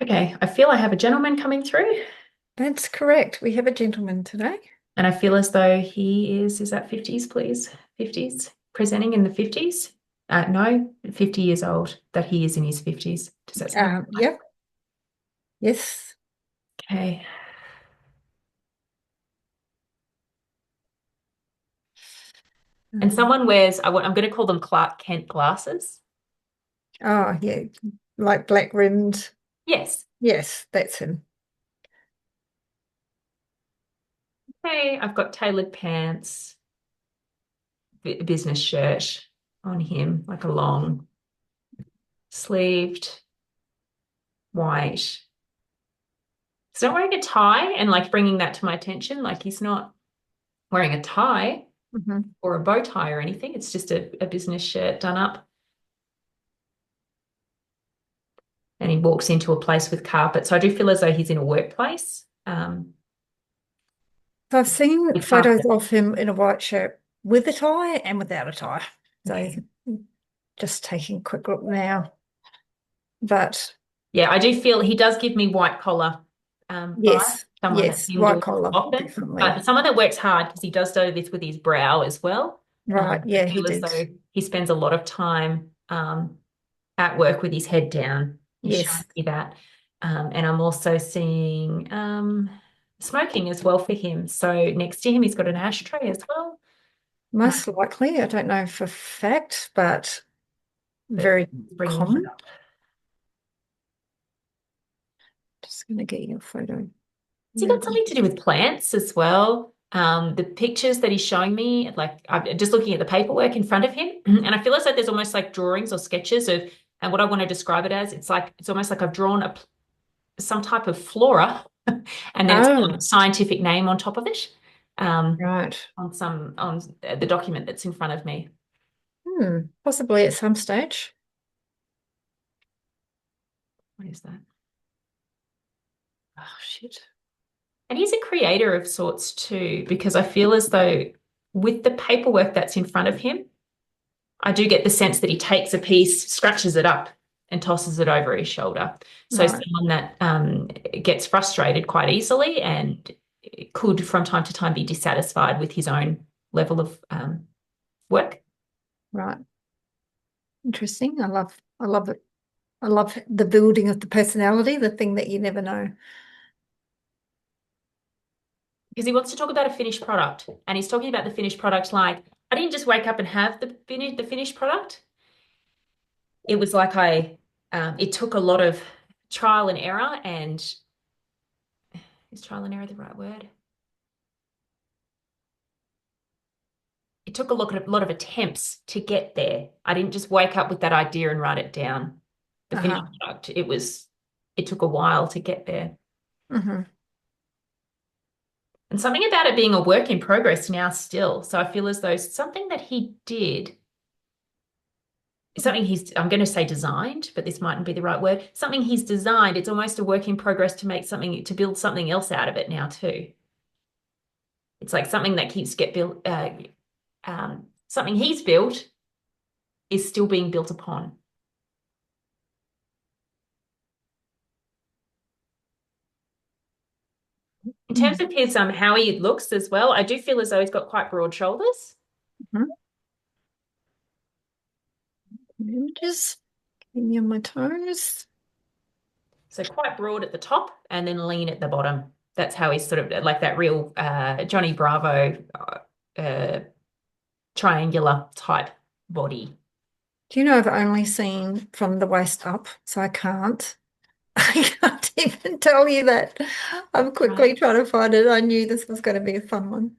Okay, I feel I have a gentleman coming through, That's correct. We have a gentleman today. and I feel as though is that 50s, please? 50s, presenting in the 50s? No, 50 years old, that he is in his 50s. Does that sound right? Yep. Yes. Okay. And Um, someone wears, I'm going to call them Clark Kent glasses. oh, yeah. Like black rimmed. Yes. Yes, that's him. Okay, I've got tailored pants, business shirt on him, like a long sleeved white. He's not wearing a tie, and like bringing that to my attention, like he's not wearing a tie Hmm. or a bow tie or anything. It's just a business shirt done up. And he walks into a place with carpet. So I do feel as though he's in a workplace So I've seen with photos carpet. of him in a white shirt with a tie and without a tie. So Okay. just taking a quick look now. But Yeah, I do feel he does give me white collar vibe, yes, someone that's yes, white indoors collar, often, definitely. but someone that works hard because he does do this with his brow as well. Right. I Yeah, he feel as did. though he spends a lot of time at work with his head down. He's showing Yes, me that. And I'm also seeing smoking as well for him. So next to him, he's got an ashtray as well. Um, most likely. I don't know for fact, but but very bringing it common. up. Just going to get your photo. Has he got something to do with plants as well? The pictures that he's showing me, like I'm just looking at the paperwork in front of him, and I feel as though there's almost like drawings or sketches of, and what I want to describe it as, it's almost like I've drawn some type of flora, and then it's got a Oh, scientific name on top of it, um, right. on the document that's in front of me. Possibly at some stage. What is that? Oh, shit. And he's a creator of sorts too, because I feel as though with the paperwork that's in front of him, I do get the sense that he takes a piece, scratches it up, and tosses it over his shoulder. So Right, someone that gets frustrated quite easily and could from time to time be dissatisfied with his own level of work. right. Interesting. I love it. I love the building of the personality, the thing that you never know. Because he wants to talk about a finished product, and he's talking about the finished product like, I didn't just wake up and have the finished product. It was like it took a lot of trial and error, and is trial and error the right word? It took lot of attempts to get there. I didn't just wake up with that idea and write it down. The finished Uh-huh. product, it took a while to get there. Hmm. And something about it being a work in progress now still. So I feel as though something that he did, something I'm going to say designed, but this mightn't be the right word. Something he's designed, it's almost a work in progress to build something else out of it now too. It's like something that keeps get built, something he's built is still being built upon. In terms of his how he looks as well, I do feel as though he's got quite broad shoulders. Images. Keep me on my toes. So quite broad at the top and then lean at the bottom. That's how he's sort of like that real Johnny Bravo uh, triangular type body. Do you know I've only seen from the waist up, so I can't. I can't even tell you that. I'm Right. quickly trying to find it. I knew this was going to be a fun one.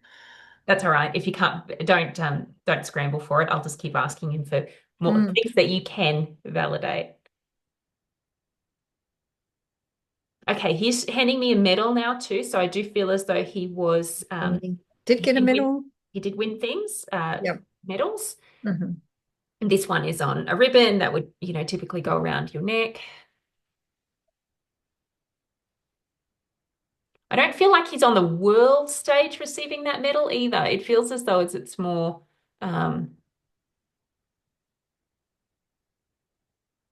That's all right. If you can't, don't scramble for it. I'll just keep asking him for more Mm. things that you can validate. Okay, he's handing me a medal now too, so I do feel as though And he did he get a did win medal. he did win things, Yep. medals. Hmm. And this one is on a ribbon that would, typically go around your neck. I don't feel like he's on the world stage receiving that medal either. It feels as though it's um,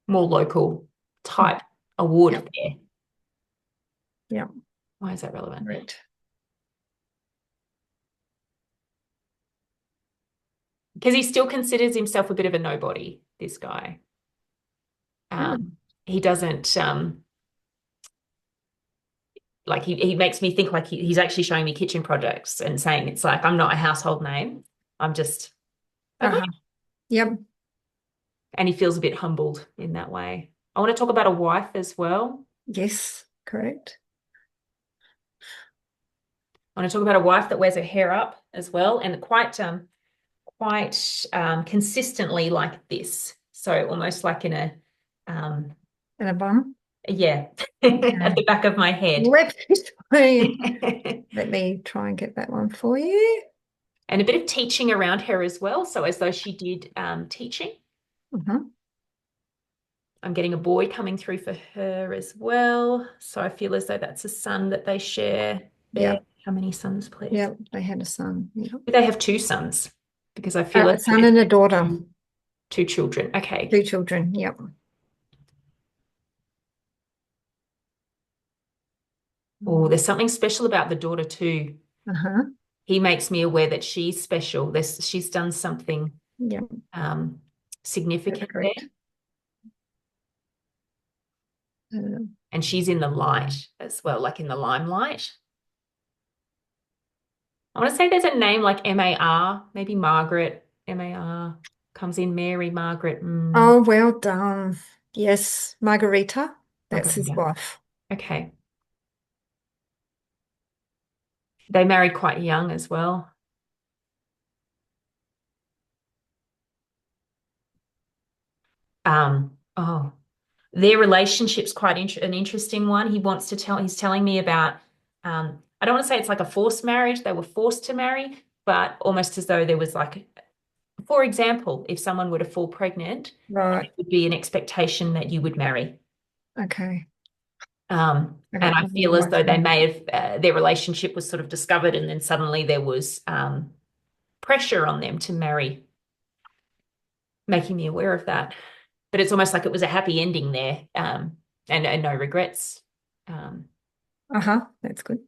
more local type award Yep. there. Yeah. Why is that relevant? Correct. Because he still considers himself a bit of a nobody, this guy. Hmm. He doesn't like he makes me think like he's actually showing me kitchen projects and saying it's like I'm not a household name. I'm just a guy. Uh-huh. Yep. And he feels a bit humbled in that way. I want to talk about a wife as well. Yes, correct. I want to talk about a wife that wears her hair up as well and quite consistently like this. So almost like in a And a bum. yeah, at Okay. the back of my head. Let me let me try and get that one for you. And a bit of teaching around her as well. So as though she did teaching. Uh-huh. I'm getting a boy coming through for her as well. So I feel as though that's a son that they share there. Yep. How many sons, please? Yep. They had a son. Yep. Do they have two sons? Because I feel A as though son there's and a daughter. two children. Okay. Two children. Yep. Oh, there's something special about the daughter too. Uh-huh. He makes me aware that she's special. She's done something Yep. um, That's significant there, correct. Uh, and she's in the light as well, like in the limelight. I want to say there's a name like M-A-R, maybe Margaret, M-A-R comes in, Mary, Margaret, oh, well done. Yes, Margarita. That's his Margarita. wife. Okay. They married quite young as well. Oh, their relationship's quite an interesting one. He's telling me about, I don't want to say it's like a forced marriage. They were forced to marry, but almost as though there was like, for example, if someone were to fall pregnant, Right. it would be an expectation that you would marry. Okay. And Okay. I I know feel as what though you they mean. may have, their relationship was sort of discovered, and then suddenly there was pressure on them to marry, making me aware of that. But it's almost like it was a happy ending there, and no regrets. Um, Uh-huh. That's good.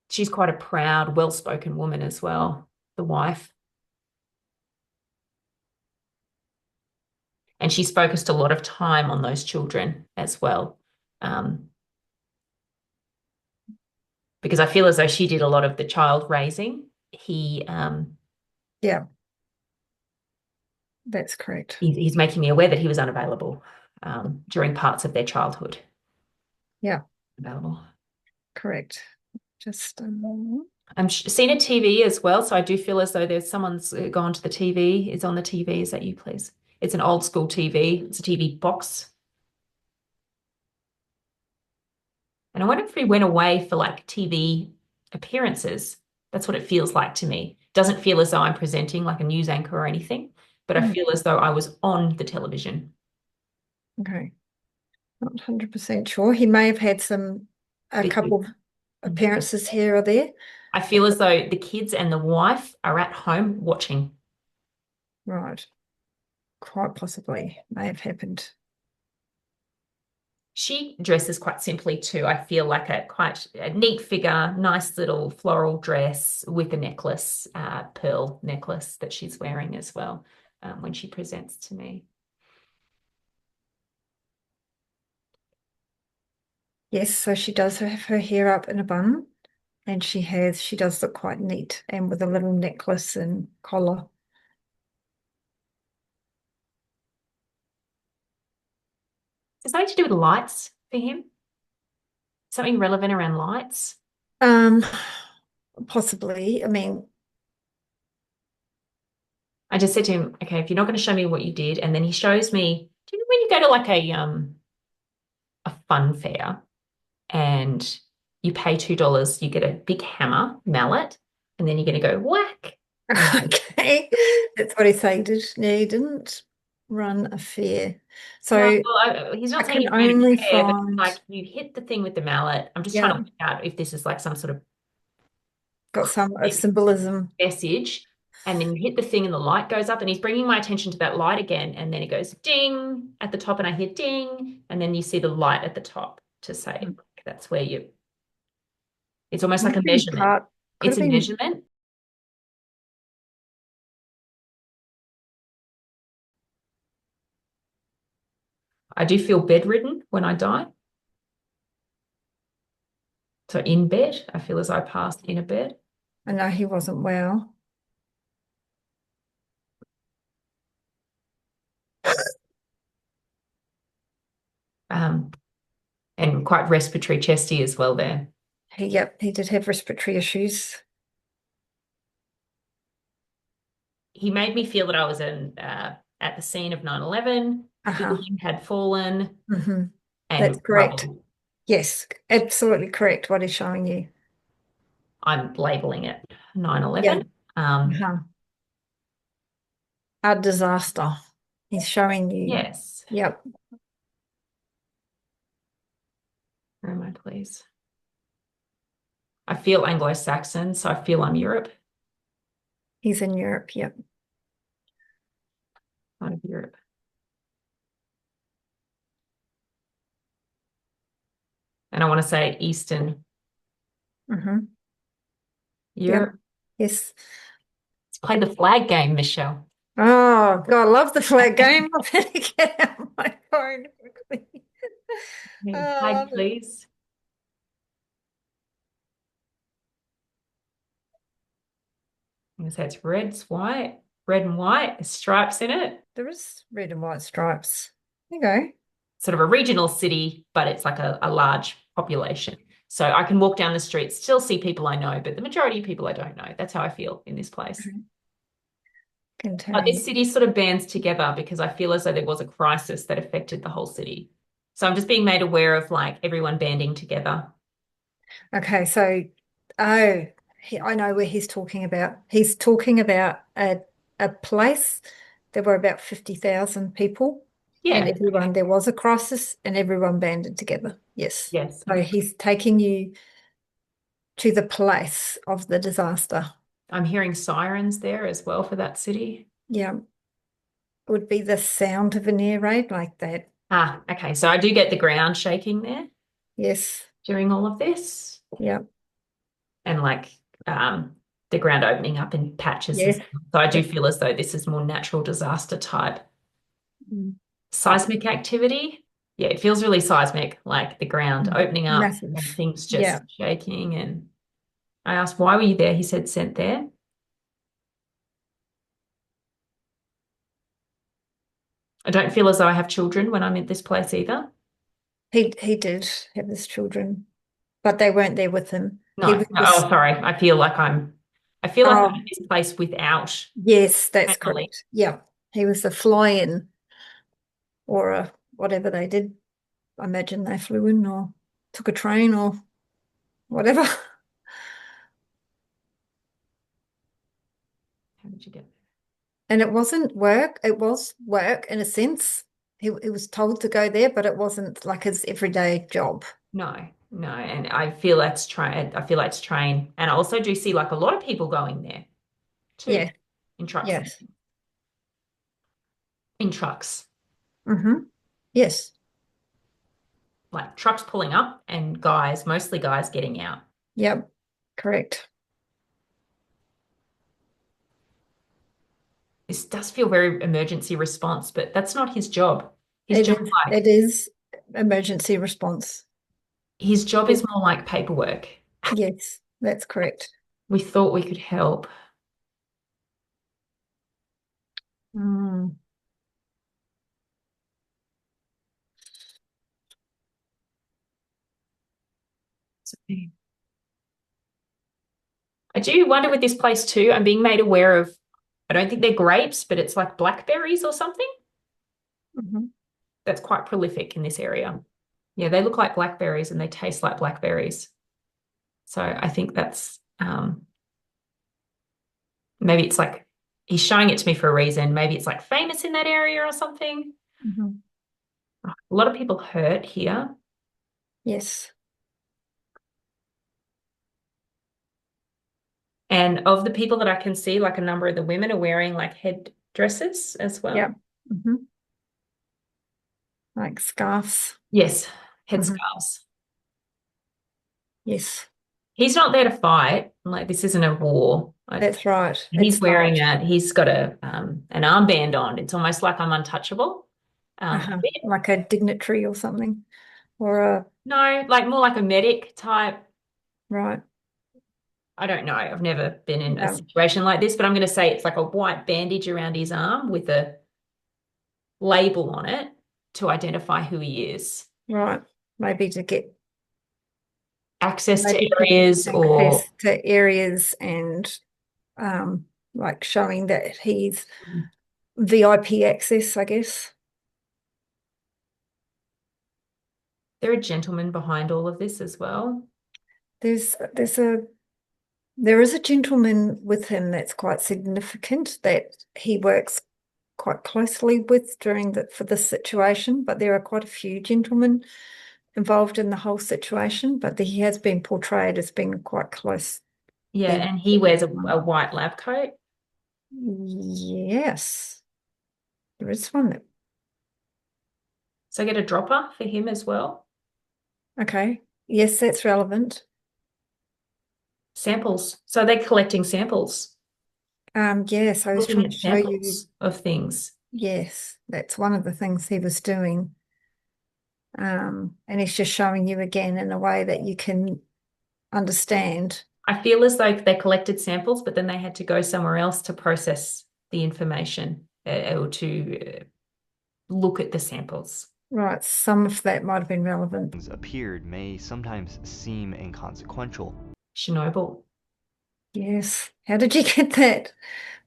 she's quite a proud, well-spoken woman as well, the wife. And she's focused a lot of time on those children as well. Um, because I feel as though she did a lot of the child raising. Yeah, that's correct. He's making me aware that he was unavailable during parts of their childhood. Yeah, Available. correct. Just a moment. I'm seen a TV as well, so I do feel as though there's someone's gone to the TV. It's on the TV. Is that you, please? It's an old school TV. It's a TV box. And I wonder if we went away for like TV appearances. That's what it feels like to me. Doesn't feel as though I'm presenting like a news anchor or anything, but I Mm, feel as though I was on the television. okay. Not 100% sure. He may have had a Bit couple of of- appearances here or there. I feel as though the kids and the wife are at home watching. Right. Quite possibly may have happened. She dresses quite simply too. I feel like quite a neat figure, nice little floral dress with a necklace, pearl necklace that she's wearing as well when she presents to me. Yes, so she does have her hair up in a bun, and she does look quite neat and with a little necklace and collar. Is something to do with lights for him? Something relevant around lights? Um, Possibly. I mean, I just said to him, okay, if you're not going to show me what you did, and then he shows me, do you know when you go to like a fun fair and you pay $2, you get a big hammer, mallet, and then you're going to go whack. okay, that's what he's saying. No, he didn't run a fair. No, So well, he's I not saying can you ran only a fair, but find, like you hit the thing with the mallet. I'm just trying to yeah, work out if this is like some sort of got some cryptic symbolism. message. and then you hit the thing and the light goes up, and he's bringing my attention to that light again, and then it goes ding at the top and I hear ding, and then you see the light at the top to say that's where you, it's almost Might like a have been measurement. part, could It's have a been, measurement. I do feel bedridden when I die. So in bed, I feel as I passed in a bed. I know he wasn't well. Um, and quite respiratory chesty as well there. Yep, he did have respiratory issues. He made me feel that I was at the scene of 9/11. The Uh-huh. building had fallen hmm That's and correct. rubble. Yes, absolutely correct what he's showing you. I'm labeling it Yeah. 9/11. Uh-huh. A disaster. He's showing you. Yes. Yep, Where am I, please? I feel Anglo-Saxon, so I feel I'm Europe, he's in Europe. Yep. part of Europe. And I want to say Eastern hmm Yep. Europe. Yes. Let's play the flag game, Michelle. Oh, God, I love the flag game. I'm going to get out my phone quickly. Oh, I Flag, love it. please. I'm going to say it's red and white, there's stripes in it. There is red and white stripes. There you go. Sort of a regional city, but it's like a large population. So I can walk down the street, still see people I know, but the majority of people I don't know. That's how I feel in this place. Can tell But this you. city sort of bands together because I feel as though there was a crisis that affected the whole city. So I'm just being made aware of like everyone banding together. Okay, so oh, I know where he's talking about. He's talking about a place. There were about 50,000 people, and Yeah. everyone there was a crisis, and everyone banded together. Yes. Yes. So he's taking you to the place of the disaster. I'm hearing sirens there as well for that city. Yeah, it would be the sound of an air raid like that. Ah, okay. So I do get the ground shaking there Yes. during all of this Yeah. and like the ground opening up in patches and Yes. stuff. So I do feel as though this is more natural disaster type. Mm. Seismic activity. Yeah, it feels really seismic, like the ground opening up and Massive. things Yeah. just shaking. And I asked, why were you there? He said, sent there. I don't feel as though I have children when I'm at this place either. He did have his children, but they weren't there with him. He No, was no. just, Oh, sorry. I feel like I'm oh, at this place without yes, that's family. correct. Yeah. He was a fly-in or a whatever they did. I imagine they flew in or took a train or whatever. How did you get? And it wasn't work. It was work in a sense. He was told to go there, but it wasn't like his everyday job. No, no. And I feel that's train. I feel like it's train. And I also do see like a lot of people going there too Yeah. in trucks and Yes. in trucks, Yes. like trucks pulling up and guys, mostly guys getting out. Yep. Correct. This does feel very emergency response, but that's not his job. His It job, is. like It is emergency response. his job Yes. is more like paperwork. Yes, that's correct. We thought we could help. Mm. I do wonder with this place too. I'm being made aware of, I don't think they're grapes, but it's like blackberries or something Mhm. that's quite prolific in this area. Yeah, they look like blackberries and they taste like blackberries. So I think that's maybe it's like he's showing it to me for a reason. Maybe it's like famous in that area or something. Mhm. A lot of people hurt here. Yes. And of the people that I can see, like a number of the women are wearing like head dresses as Yeah. well. Hmm. Like scarves. Yes, Hmm. headscarves. Yes, He's not there to fight. Like this isn't a war. that's right. He's It's wearing not. he's got a an armband on. It's almost like I'm untouchable. Uh-huh. Like a dignitary or something. Or a, No, like more like a medic type. right. I don't know. I've never been in a Yeah, situation like this, but I'm going to say it's like a white bandage around his arm with a label on it to identify who he is. right. Maybe to get Access to maybe to get areas or access to areas and like showing that he's VIP access, I guess. there are gentlemen behind all of this as well. There's there's a there is a gentleman with him that's quite significant that he works quite closely with during the for this situation, but there are quite a few gentlemen involved in the whole situation, but he has been portrayed as being quite close Yeah, then and he to wears this a one. white lab coat. Yes, there is one that, So I get a dropper for him as well. okay. Yes, that's relevant. Samples. So they're collecting samples, Yes, I was looking trying to at show you. samples of things. Yes, that's one of the things he was doing. And he's just showing you again in a way that you can understand. I feel as though they collected samples, but then they had to go somewhere else to process the information or to look at the samples. Right, some of that might have been relevant. Appeared may sometimes seem inconsequential. Chernobyl, Yes. How did you get that?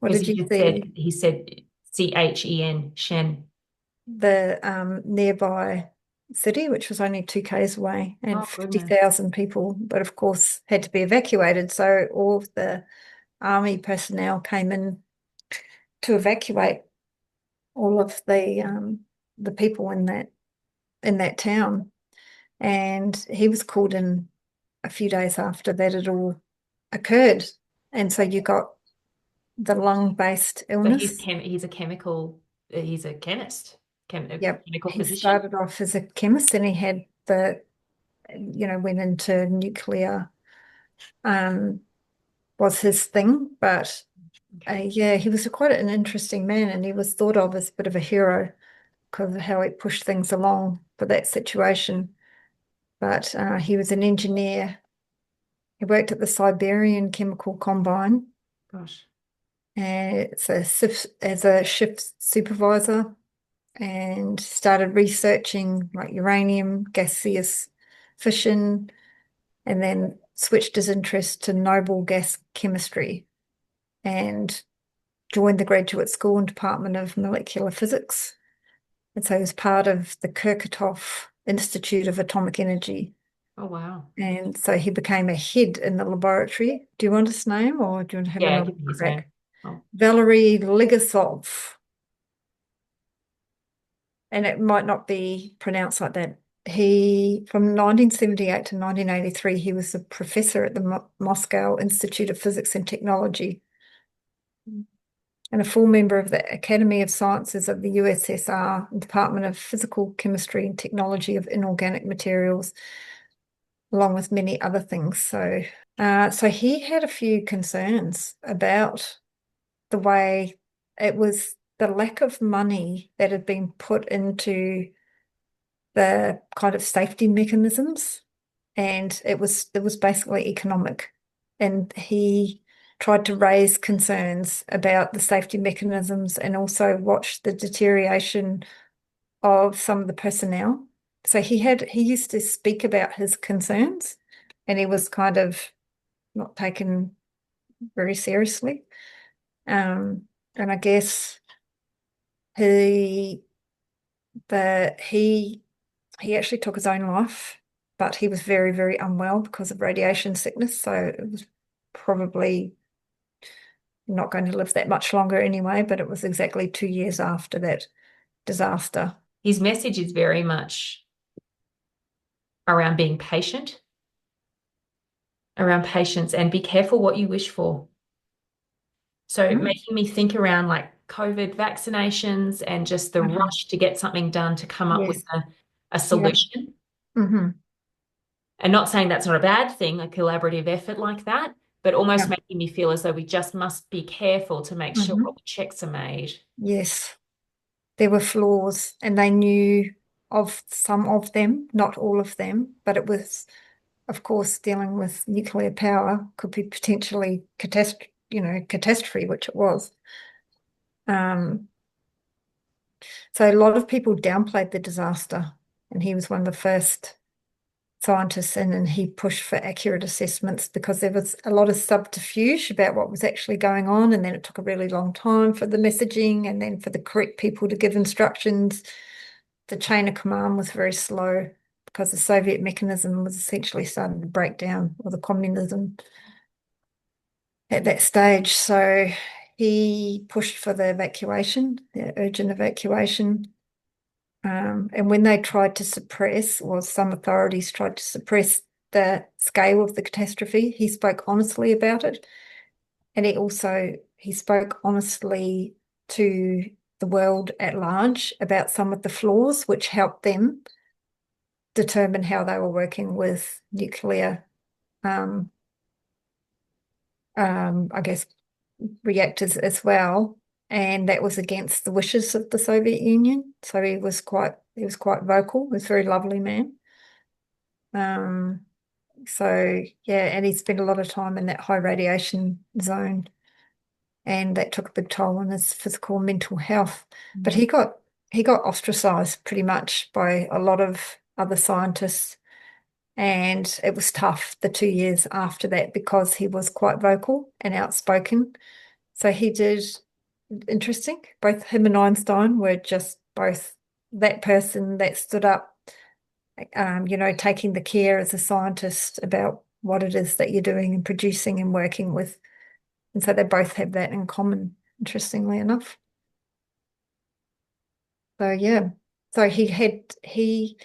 What because did you see? he said Chen, Shen. The nearby city, which was only 2 k's away, and Oh goodness. 50,000 people, but of course had to be evacuated. So all of the army personnel came in to evacuate all of the people in that town. And he was called in a few days after that it all occurred. And so you got the lung-based So illness. he's a he's a chemist, a Yep. chemical He physician. started off as a chemist and he had went into nuclear, um, was his thing. But Okay. yeah, he was quite an interesting man and he was thought of as a bit of a hero because of how he pushed things along for that situation. But he was an engineer. He worked at the Siberian Chemical Combine Gosh. as a shift supervisor and started researching like uranium, gaseous fission, and then switched his interest to noble gas chemistry and joined the graduate school and Department of Molecular Physics. And so he was part of the Kirkatov Institute of Atomic Energy. Oh wow. And so he became a head in the laboratory. Do you want his name or do you want to have Yeah, another give me his name. crack? Oh, Valery Legasov. And it might not be pronounced like that. From 1978 to 1983, he was a professor at the Moscow Institute of Physics and Technology and a full member of the Academy of Sciences of the USSR, Department of Physical Chemistry and Technology of Inorganic Materials, along with many other things. So he had a few concerns about the way it was the lack of money that had been put into the kind of safety mechanisms, and it was basically economic. And he tried to raise concerns about the safety mechanisms and also watched the deterioration of some of the personnel. So he used to speak about his concerns, and he was kind of not taken very seriously. Um, and I guess he that he actually took his own life, but he was very, very unwell because of radiation sickness. So it was probably not going to live that much longer anyway, but it was exactly 2 years after that disaster. his message is very much around being patient, around patience, and be careful what you wish for. So Mm. making me think around like COVID vaccinations and just the Mhm. rush to get something done to come up with Yes. a Yeah. solution. Hmm. And not saying that's not a bad thing, a collaborative effort like that, but almost Yeah. making me feel as though we just must be careful to make sure all Hmm. the checks are made. Yes. There were flaws, and they knew of some of them, not all of them, but it was, of course, dealing with nuclear power could be potentially catastrophe, which it was. Um, so a lot of people downplayed the disaster, and he was one of the first scientists in, and he pushed for accurate assessments because there was a lot of subterfuge about what was actually going on, and then it took a really long time for the messaging and then for the correct people to give instructions. The chain of command was very slow because the Soviet mechanism was essentially starting to break down, or the communism at that stage. So he pushed for the evacuation, the urgent evacuation. And when they tried to suppress, or some authorities tried to suppress the scale of the catastrophe, he spoke honestly about it. And he spoke honestly to the world at large about some of the flaws, which helped them determine how they were working with nuclear, um, I guess, reactors as well. And that was against the wishes of the Soviet Union. So he was quite vocal. He was a very lovely man. Um, so yeah, and he spent a lot of time in that high radiation zone, and that took a big toll on his physical and mental health. But he got ostracized pretty much by a lot of other scientists, and it was tough the 2 years after that because he was quite vocal and outspoken. So he did interesting. Both him and Einstein were just both that person that stood up, taking the care as a scientist about what it is that you're doing and producing and working with. And so they both have that in common, interestingly enough. So yeah. So he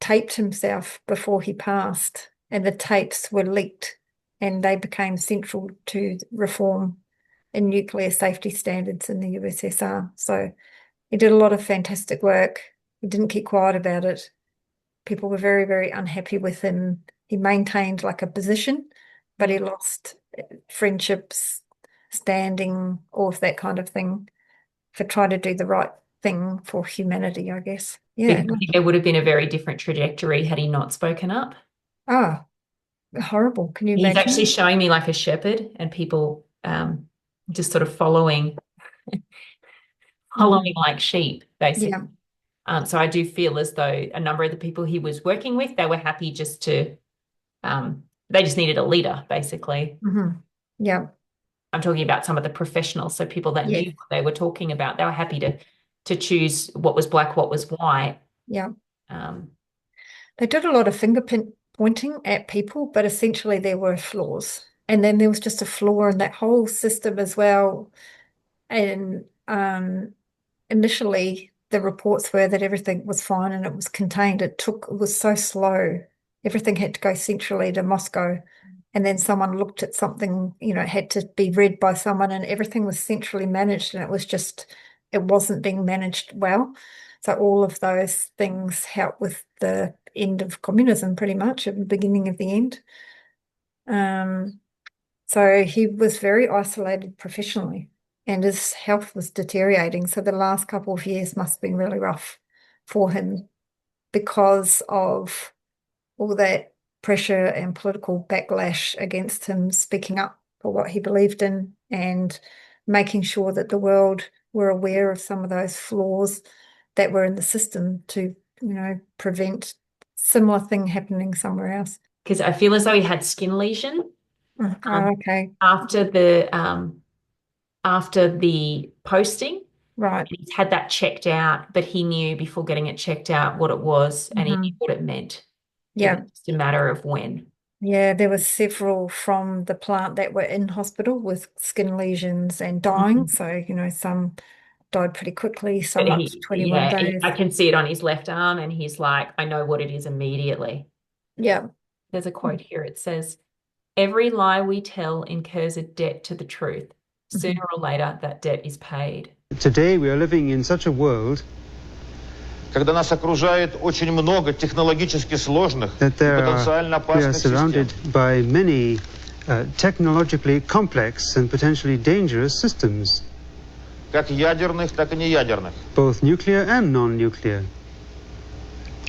taped himself before he passed, and the tapes were leaked, and they became central to reform in nuclear safety standards in the USSR. So he did a lot of fantastic work. He didn't keep quiet about it. People were very, very unhappy with him. He maintained like a position, but he lost friendships, standing, all of that kind of thing for trying to do the right thing for humanity, I guess. Because Yeah. I think there would have been a very different trajectory had he not spoken up. Ah, horrible. Can you He's actually imagine? showing me like a shepherd and people just sort of following Hmm. like sheep, basically. Yeah. So I do feel as though a number of the people he was working with, they were happy just to, they just needed a leader, basically. Hmm. Yeah. I'm talking about some of the professionals, so people that knew Yes. what they were talking about. They were happy to choose what was black, what was white. Yeah. Um, They did a lot of fingerprint pointing at people, but essentially there were flaws. And then there was just a flaw in that whole system as well. And initially, the reports were that everything was fine and it was contained. It was so slow. Everything had to go centrally to Moscow. And then someone looked at something, it had to be read by someone, and everything was centrally managed, and it wasn't being managed well. So all of those things helped with the end of communism, pretty much, at the beginning of the end. Um, so he was very isolated professionally, and his health was deteriorating. So the last couple of years must have been really rough for him because of all that pressure and political backlash against him speaking up for what he believed in, and making sure that the world were aware of some of those flaws that were in the system to, prevent similar thing happening somewhere else. because I feel as though he had skin lesion Oh, um, okay. after the posting. Right. He's had that checked out, but he knew before getting it checked out what it was, and he knew Hmm. what it meant. It was Yeah. just a matter of when. Yeah, there were several from the plant that were in hospital with skin lesions and dying. Mhm. So, some died pretty quickly, But some up to 21 I days. can see it on his left arm, and he's like, I know what it is immediately. Yeah. There's a quote here. It says, every lie we tell incurs a debt to the truth. sooner or later that debt is paid. Today we are living in such a world когда нас окружает очень много технологически сложных и потенциально we are опасных систем. surrounded by many technologically complex and potentially dangerous systems, Как ядерных, так и неядерных. both nuclear and non-nuclear.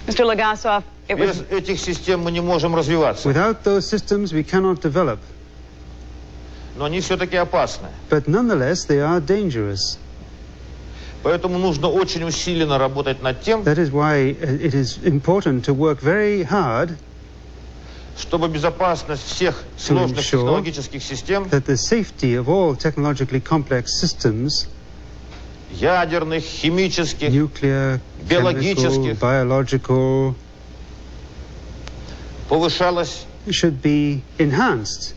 Mr. Legasov, Без этих систем мы не можем развиваться. Without those systems we cannot develop, Но они все-таки опасны. but nonetheless they are dangerous. Поэтому нужно очень усиленно работать над тем, That is why it is important to work very hard чтобы безопасность всех сложных ensure технологических систем, that the safety of all technologically complex systems, ядерных, химических, nuclear, chemical, биологических, biological, повышалась should be enhanced